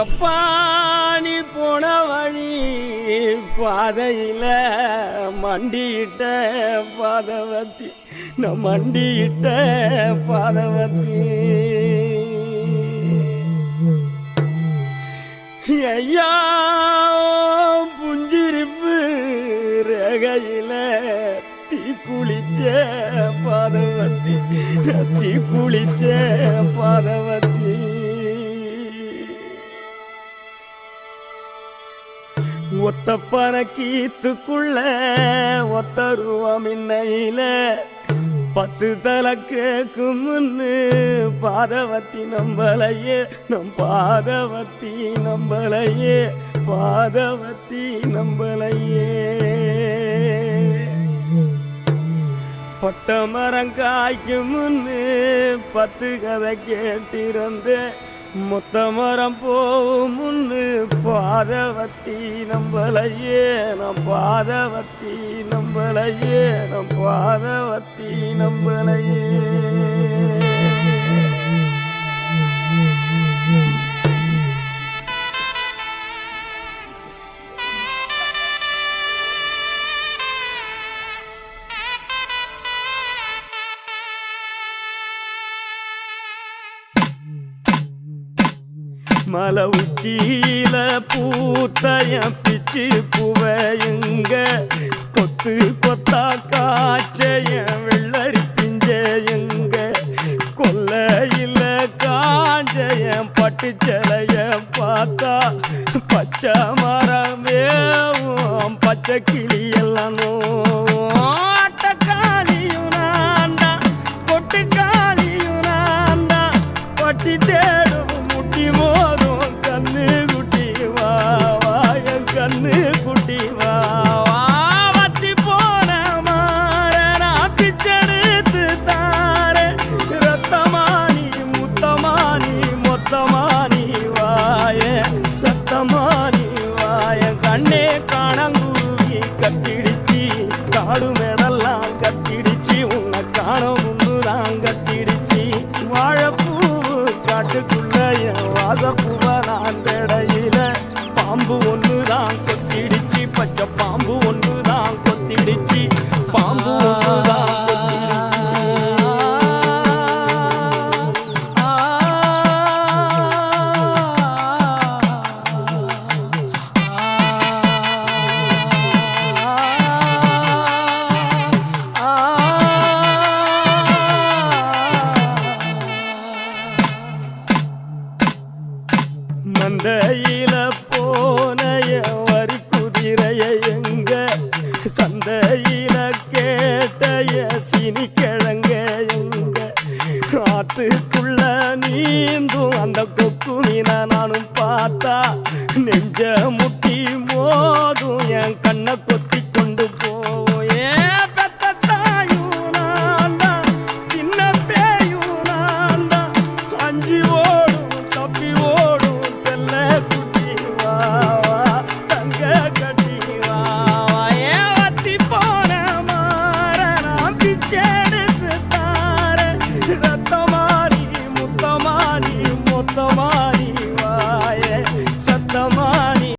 எப்பானி போன வழி பாதையில மண்டியிட்ட பாதவத்தி மண்டியிட்ட பாதவத்தி ஐயா புஞ்சிரிப்பு ரகையில தீ குளிச்ச பாதவத்தி தீ குளிச்ச பாதவத்தி ஒத்த பறக்கீத்துக்குள்ள ஒத்த ரூபம் இன்னையில 10 தலை கேக்கும் முன்னு பாதவத்தி நம்பலையே நம் பாதவத்தி நம்பலையே பாதவத்தி நம்பலையே பட்ட மரம் காய்க்கும் முன்னு 10 கதை கேட்டிருந்த மொத்த மரம் போகும் முன்னு பாதவத்தி நம்பலையே நம் பாதவத்தி நம்பலையே நம் பாதவத்தி நம்பலையே மலை உச்சியில பூத்தைய பிச்சு புவையுங்க கொத்து கொத்தா காய்ச்சைய வெள்ளரி பிஞ்சையுங்க கொல்லையில காஞ்சைய பட்டு சிலைய பார்த்தா பச்சை மரம் வேவும் பச்சை கிளியெல்லாம் ஆட்டக்காளியும் நான்டா கொட்டுக்காளியும் நான்டா பட்டி தேடும் முட்டி மோதும் கண்ணு குட்டி வா என் கண்ணு குட்டி வா வத்தி போன மாற பிச்செடுத்து தார ரத்தமானி முத்தமானி மொத்தமானி வாய சத்தமானி வாய கண்ணே காணங்குருவி கத்திடுச்சு காடு மேடெல்லாம் கத்திடுச்சு உன்னை காண முன்னுதான் கத்திடுச்சு வாழப்பூ காட்டுக்குள்ள வாசப்பூவதான் தடையில பாம்பு ஒன்றுதான் கொத்திடுச்சு பச்சை பாம்பு ஒன்றுதான் கொத்திடுச்சு பாம்பு ஒன்றுதான் மந்தையில